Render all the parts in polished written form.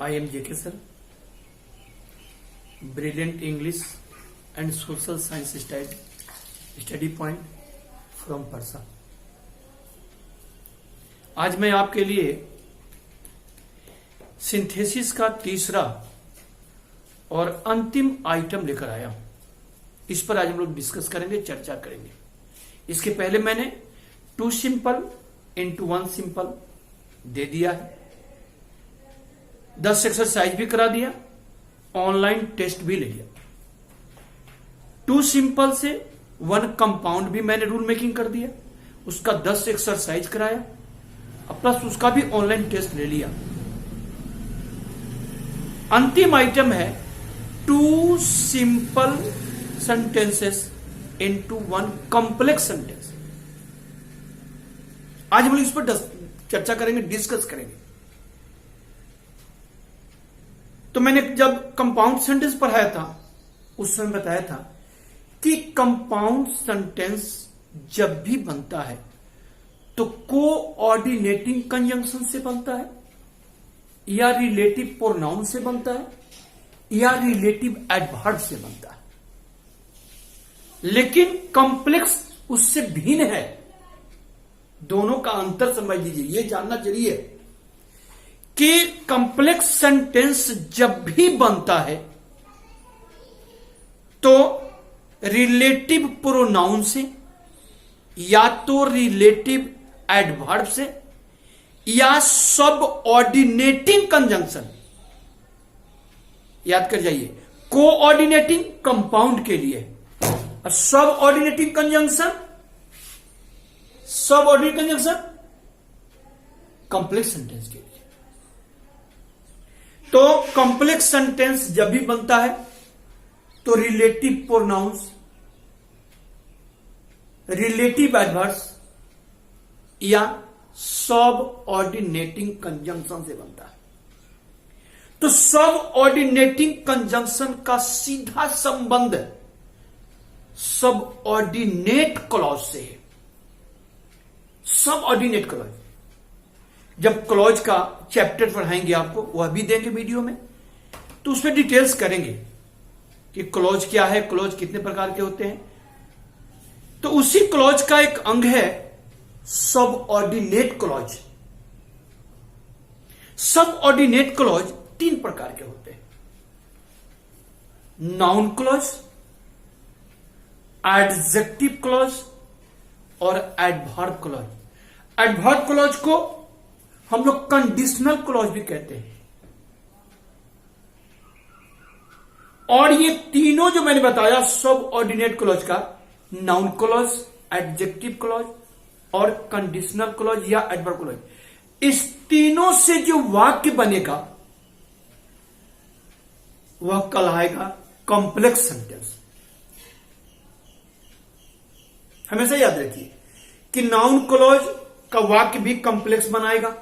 I am JK sir, brilliant English and social science study point from Parsa। आज मैं आपके लिए synthesis का तीसरा और अंतिम आइटम लेकर आया हूं। इस पर आज हम लोग डिस्कस करेंगे, चर्चा करेंगे। इसके पहले मैंने 2 सिंपल इंटू 1 सिंपल दे दिया है, 10 एक्सरसाइज भी करा दिया, ऑनलाइन टेस्ट भी ले लिया। 2 सिंपल से 1 कंपाउंड भी मैंने रूल मेकिंग कर दिया, उसका 10 एक्सरसाइज कराया, प्लस उसका भी ऑनलाइन टेस्ट ले लिया। अंतिम आइटम है 2 simple sentences into 1 complex sentence. आज हम लोग इस पर चर्चा करेंगे, डिस्कस करेंगे। तो मैंने जब कंपाउंड सेंटेंस पढ़ाया था उस समय बताया था कि कंपाउंड सेंटेंस जब भी बनता है तो कोऑर्डिनेटिंग कंजंक्शन से बनता है, या रिलेटिव प्रोनाउन से बनता है, या रिलेटिव एडवर्ब से बनता है। लेकिन कॉम्प्लेक्स उससे भिन्न है। दोनों का अंतर समझ लीजिए, यह जानना चाहिए कि कॉम्प्लेक्स सेंटेंस जब भी बनता है तो रिलेटिव प्रोनाउन से, या तो रिलेटिव एडवर्ब से, या सब ऑर्डिनेटिंग कंजंक्शन। याद कर जाइए, कोऑर्डिनेटिंग कंपाउंड के लिए, और सब ऑर्डिनेटिंग कंजंक्शन, सब ऑर्डिनेटिंग कंजंक्शन कॉम्प्लेक्स सेंटेंस के लिए। तो कॉम्प्लेक्स सेंटेंस जब भी बनता है तो रिलेटिव प्रोनाउंस, रिलेटिव एडवर्ब्स या सब ऑर्डिनेटिंग कंजंक्शन से बनता है। तो सब ऑर्डिनेटिंग कंजंक्शन का सीधा संबंध सब ऑर्डिनेट क्लॉज से है। सब ऑर्डिनेट क्लॉज, जब क्लॉज का चैप्टर पढ़ाएंगे आपको, वह भी देंगे वीडियो में, तो उसमें डिटेल्स करेंगे कि क्लॉज क्या है, क्लॉज कितने प्रकार के होते हैं। तो उसी क्लॉज का एक अंग है सब ऑर्डिनेट क्लॉज। सब ऑर्डिनेट क्लॉज 3 प्रकार के होते हैं: नाउन क्लॉज, एडजेक्टिव क्लॉज और एडवर्ब क्लॉज। एडवर्ब क्लॉज को हम लोग कंडीशनल क्लॉज भी कहते हैं। और ये तीनों जो मैंने बताया सब ऑर्डिनेट क्लॉज का, नाउन क्लॉज, एडजेक्टिव क्लॉज और कंडीशनल क्लॉज या एडवर्ब क्लॉज, इस तीनों से जो वाक्य बनेगा वह कहलाएगा कॉम्प्लेक्स सेंटेंस। हमेशा याद रखिए कि नाउन क्लॉज का वाक्य भी कॉम्प्लेक्स बनाएगा,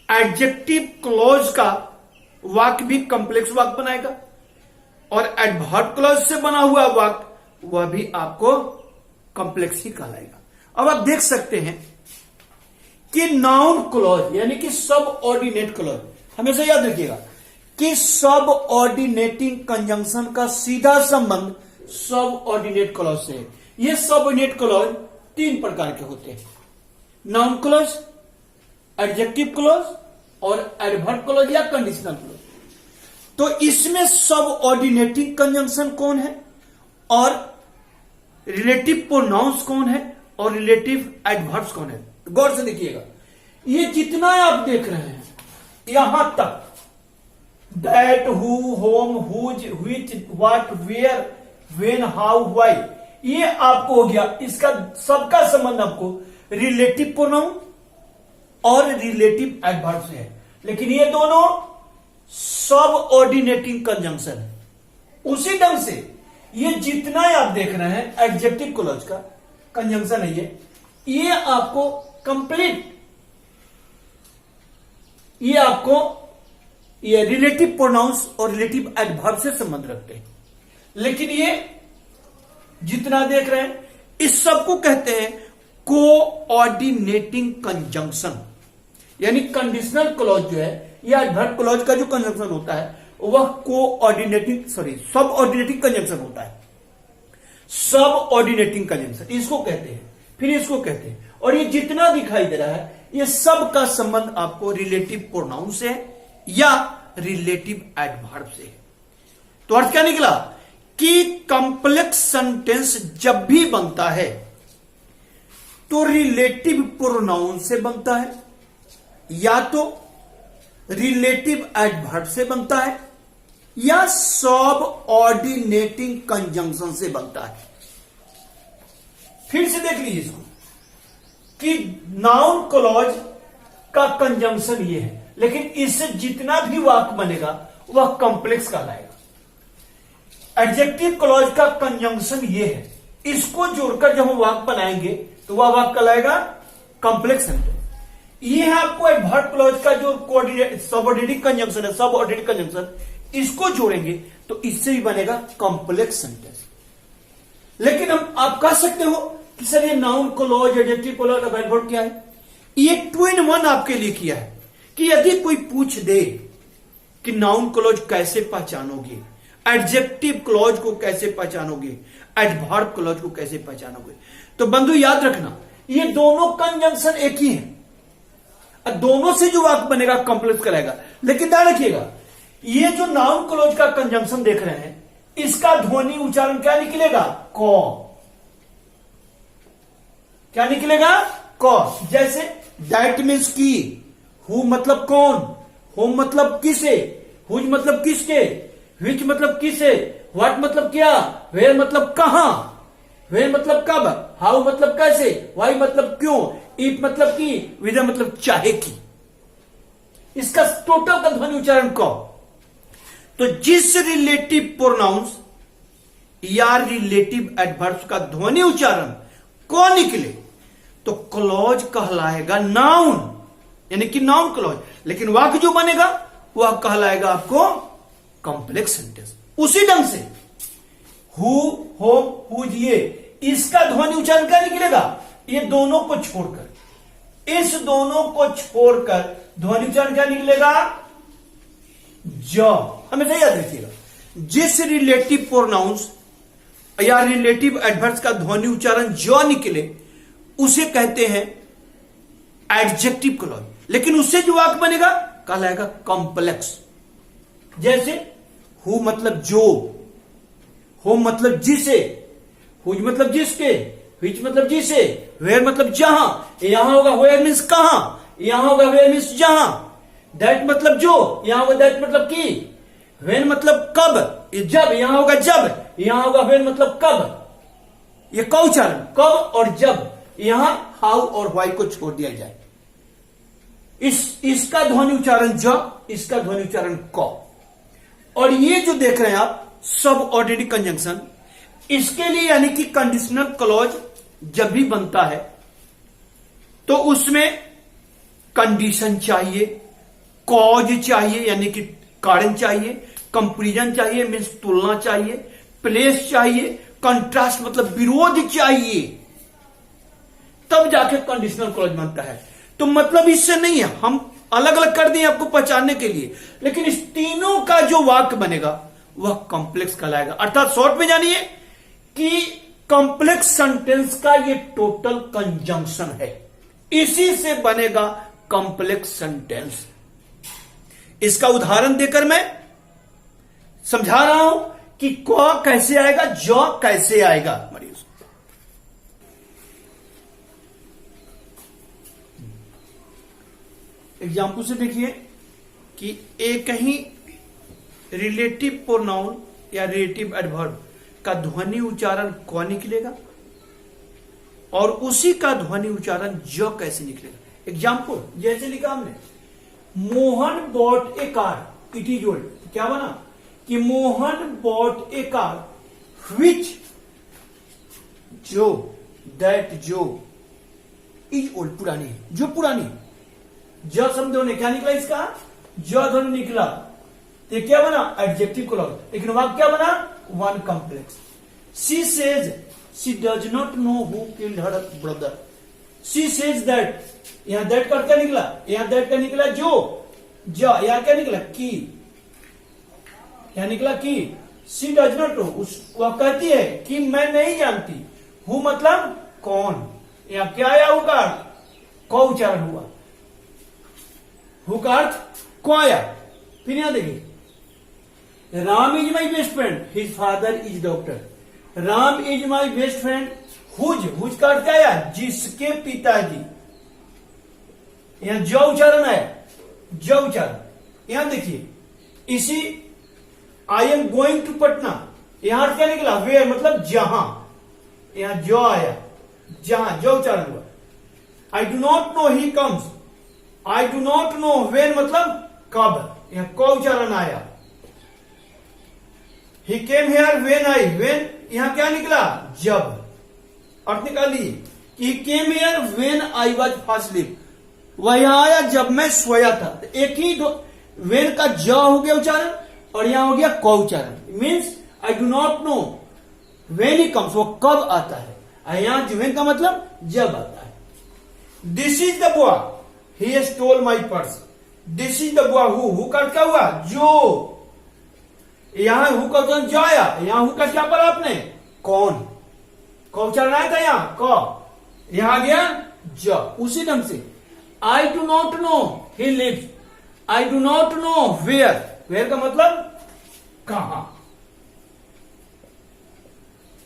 एडजेक्टिव क्लॉज का वाक्य भी कॉम्प्लेक्स वाक्य बनाएगा, और एडवर्ब क्लॉज से बना हुआ वाक्य वह भी आपको कॉम्प्लेक्स ही कहलाएगा। अब आप देख सकते हैं कि नाउन क्लॉज यानी कि सब ऑर्डिनेट क्लॉज, हमेशा याद रखिएगा कि सब ऑर्डिनेटिंग कंजंक्शन का सीधा संबंध सब ऑर्डिनेट क्लॉज से है। ये सब ऑर्डिनेट क्लॉज 3 प्रकार के होते हैं: नाउन क्लॉज, एडजेक्टिव क्लॉज और एडवर्ब क्लॉज या कंडीशनल क्लॉज। तो इसमें सब ऑर्डिनेटिंग कंजंक्शन कौन है, और रिलेटिव प्रोनाउंस कौन है, और रिलेटिव एडवर्ब्स कौन है। गौर से देखिएगा, ये जितना आप देख रहे हैं यहां तक, that, who, whom, whose, which, what, where, when, how, why, ये आपको हो गया। इसका सबका संबंध आपको रिलेटिव प्रोनाउन और रिलेटिव एडवर्ब से है। लेकिन ये दोनों सब ऑर्डिनेटिंग कंजंक्शन है। उसी ढंग से ये जितना आप देख रहे हैं एडजेक्टिव क्लॉज का कंजंक्शन है, ये आपको कंप्लीट, ये आपको ये रिलेटिव प्रोनाउंस और रिलेटिव एडवर्ब से संबंध रखते हैं। लेकिन ये जितना देख रहे हैं इस सबको कहते हैं कोऑर्डिनेटिंग कंजंक्शन। यानी कंडीशनल क्लॉज जो है या एडवर्ब क्लॉज का जो कंजंक्शन होता है वह सब ऑर्डिनेटिंग कंजंक्शन होता है। सब ऑर्डिनेटिंग कंजंक्शन इसको कहते हैं, फिर इसको कहते हैं, और ये जितना दिखाई दे रहा है ये सब का संबंध आपको रिलेटिव प्रोनाउन से या रिलेटिव एडवर्ब से है। तो अर्थ क्या निकला कि कंप्लेक्स सेंटेंस जब भी बनता है तो रिलेटिव प्रोनाउन से बनता है या तो रिलेटिव एडवर्ब से बनता है या सब ऑर्डिनेटिंग कंजंक्शन से बनता है। फिर से देख लीजिए इसको कि नाउन क्लॉज का कंजंक्शन ये है, लेकिन इससे जितना भी वाक्य बनेगा वह कॉम्प्लेक्स कहलाएगा। एडजेक्टिव क्लॉज का कंजंक्शन ये है, इसको जोड़कर जब हम वाक्य बनाएंगे तो वह वाक्य कहलाएगा कॉम्प्लेक्स सेंटेंस। ये है आपको एडवर्ब क्लॉज का जो सबऑर्डिनेटिंग कंजंक्शन है, सबऑर्डिनेटिंग कंजंक्शन, इसको जोड़ेंगे तो इससे भी बनेगा कॉम्प्लेक्स सेंटेंस। लेकिन आप कह सकते हो कि सर ये नाउन क्लॉज, एडजेक्टिव क्लॉज और एडवर्ब क्या है? ये 2-in-1 आपके लिए किया है कि यदि कोई पूछ दे कि नाउन क्लॉज कैसे पहचानोगे, एडजेक्टिव क्लॉज को कैसे पहचानोगे, एडवर्ब क्लॉज को कैसे पहचानोगे, तो बंधु याद रखना ये दोनों कंजंक्शन एक ही है, दोनों से जो वाक्य बनेगा कॉम्प्लेक्स कराएगा। लेकिन ध्यान रखिएगा ये जो नाउन क्लॉज का कंजंक्शन देख रहे हैं इसका ध्वनि उच्चारण क्या निकलेगा? क। क्या निकलेगा? क। जैसे दैट मीन्स की, हु मतलब कौन, होम मतलब किसे, हुज मतलब किसके, विच मतलब किसे, व्हाट मतलब क्या, वेयर मतलब कहां, वेयर मतलब कब, हाउ मतलब कैसे, वाई मतलब क्यों, इफ मतलब की, विदर मतलब चाहे की। इसका टोटल का ध्वनि उच्चारण क। तो जिस रिलेटिव प्रोनाउंस या रिलेटिव एडवर्ब्स का ध्वनि उच्चारण क निकले तो क्लॉज कहलाएगा नाउन, यानी कि नाउन क्लॉज। लेकिन वाक्य जो बनेगा वह कहलाएगा आपको कॉम्प्लेक्स सेंटेंस। उसी ढंग से हु, होम, हुज, ये, इसका ध्वनि उच्चारण क्या निकलेगा? ये दोनों को छोड़कर, इस दोनों को छोड़कर ध्वनि उच्चारण क्या निकलेगा? ज। हमेशा याद रखिएगा जिस रिलेटिव प्रोनाउंस या रिलेटिव एडवर्ब्स का ध्वनि उच्चारण ज निकले उसे कहते हैं एडजेक्टिव क्लॉज। लेकिन उससे जो वाक्य बनेगा कहलाएगा कॉम्प्लेक्स। जैसे हु मतलब जो, होम मतलब जिसे, हुज मतलब जिसके, विच मतलब जिसे, वेयर मतलब जहां, यहां होगा वेयर मीन्स कहां, यहां होगा वेयर मीन्स जहां, दैट मतलब जो, यहां होगा दैट मतलब की, वेन मतलब कब, जब, यहां होगा जब, यहां होगा वेन मतलब कब। ये क उच्चारण कब और जब, यहां हाउ और वाई को छोड़ दिया जाए। इसका ध्वनि उच्चारण ज, इसका ध्वनि उच्चारण क। और ये जो देख रहे हैं आप सब ऑर्डिनेटिंग कंजंक्शन, इसके लिए यानी कि कंडीशनल क्लॉज जब भी बनता है तो उसमें कंडीशन चाहिए, कॉज चाहिए यानी कि कारण चाहिए, कंपैरिजन चाहिए मीन्स तुलना चाहिए, प्लेस चाहिए, कंट्रास्ट मतलब विरोध चाहिए, तब जाके कंडीशनल क्लॉज बनता है। तो मतलब इससे नहीं है, हम अलग अलग कर दिए आपको पहचानने के लिए, लेकिन इस तीनों का जो वाक्य बनेगा वह कॉम्प्लेक्स कहलाएगा। अर्थात शॉर्ट में जानिए कि कॉम्प्लेक्स सेंटेंस का ये टोटल कंजंक्शन है, इसी से बनेगा कॉम्प्लेक्स सेंटेंस। इसका उदाहरण देकर मैं समझा रहा हूं कि क कैसे आएगा, ज कैसे आएगा। मरीज एग्जाम्पल से देखिए कि एक ही रिलेटिव प्रोनाउन या रिलेटिव एडवर्ब का ध्वनि उच्चारण क निकलेगा और उसी का ध्वनि उच्चारण ज कैसे निकलेगा। एग्जाम्पल जैसे लिखा हमने, Mohan bot A car, it is old. क्या बना कि Mohan bot A car which, जो, दैट जो, इज ओल्ड पुरानी है, जो पुरानी है। ज शब्द ने क्या निकला, इसका ज ध्वनि निकला, तो क्या बना एडजेक्टिव क्लॉज। लेकिन वाक्य क्या बना, one complex. She says she does not know who killed her brother, she says that, यहां दैट का क्या निकला, यहां दैट का निकला जो, यार क्या निकला की, क्या निकला की। शी डज नॉट नो, वह कहती है कि मैं नहीं जानती। हु मतलब कौन, या क्या आया हु का अर्थ को उच्चारण हुआ, हु का अर्थ को आया। फिर यहां देखिए, Ram is my best friend, his father is doctor. Ram is my best friend, whose का अर्थ क्या आया, जिसके पिताजी। यहां जो उच्चारण है, जो उच्चारण। यहां देखिए, इसी I am going to Patna, यहां अर्थ क्या निकला, वेयर मतलब जहां। यहां जो आया, जहां, जो उच्चारण हुआ। I do not know he comes, I do not know when मतलब कब, यहां को उच्चारण आया। He came here when I, when यहां क्या निकला, जब। अर्थ निकालिए, he came here when I was fast sleep, वह यहां आया जब मैं सोया था। एक ही वेन का ज हो गया उच्चारण और यहां हो गया को उच्चारण। Means I do not know when he comes, वो कब आता है। यहां वेन का मतलब जब आता है। This is the boy, he has stole my purse. This is the boy, who का क्या हुआ, जो। यहां हु का उच्चारण जो आया, यहां हु का क्या पढ़ा आपने, कौन। को उच्चारण आया था यहां को, यहां आ गया जो। उसी ढंग से I do not know he lives, I do not know where, where का मतलब कहां।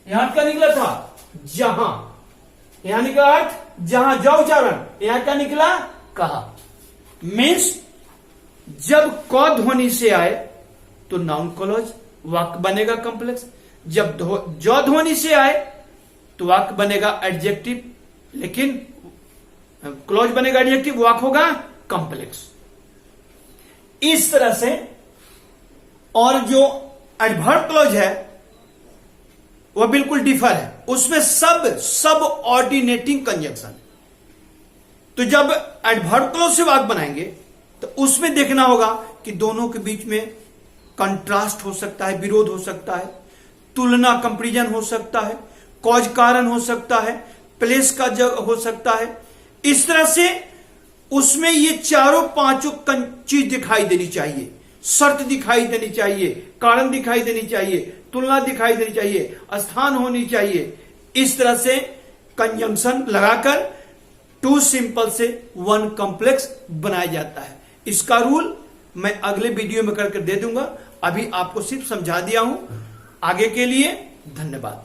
यहां क्या निकला था, जहां। यहां निकला अर्थ जहां, जो उच्चारण। यहां क्या निकला, कहा। मीन्स जब क ध्वनि से आए तो नाउन क्लॉज वाक्य बनेगा कॉम्प्लेक्स, जब जो ध्वनि से आए तो वाक्य बनेगा एडजेक्टिव, लेकिन क्लॉज बनेगा एडजेक्टिव, वाक्य होगा कॉम्प्लेक्स। इस तरह से। और जो एडवर्ब क्लॉज है वह बिल्कुल डिफर है, उसमें सब ऑर्डिनेटिंग कंजंक्शन। तो जब एडवर्ब क्लॉज से वाक्य बनाएंगे तो उसमें देखना होगा कि दोनों के बीच में कंट्रास्ट हो सकता है, विरोध हो सकता है, तुलना कंपैरिजन हो सकता है, कॉज कारण हो सकता है, प्लेस का जग हो सकता है। इस तरह से उसमें ये चारों पांचों चीज दिखाई देनी चाहिए। शर्त दिखाई देनी चाहिए, कारण दिखाई देनी चाहिए, तुलना दिखाई देनी चाहिए, स्थान होनी चाहिए। इस तरह से कंजंक्शन लगाकर टू सिंपल से वन कॉम्प्लेक्स बनाया जाता है। इसका रूल मैं अगले वीडियो में करके दे दूंगा, अभी आपको सिर्फ समझा दिया हूं। आगे के लिए धन्यवाद।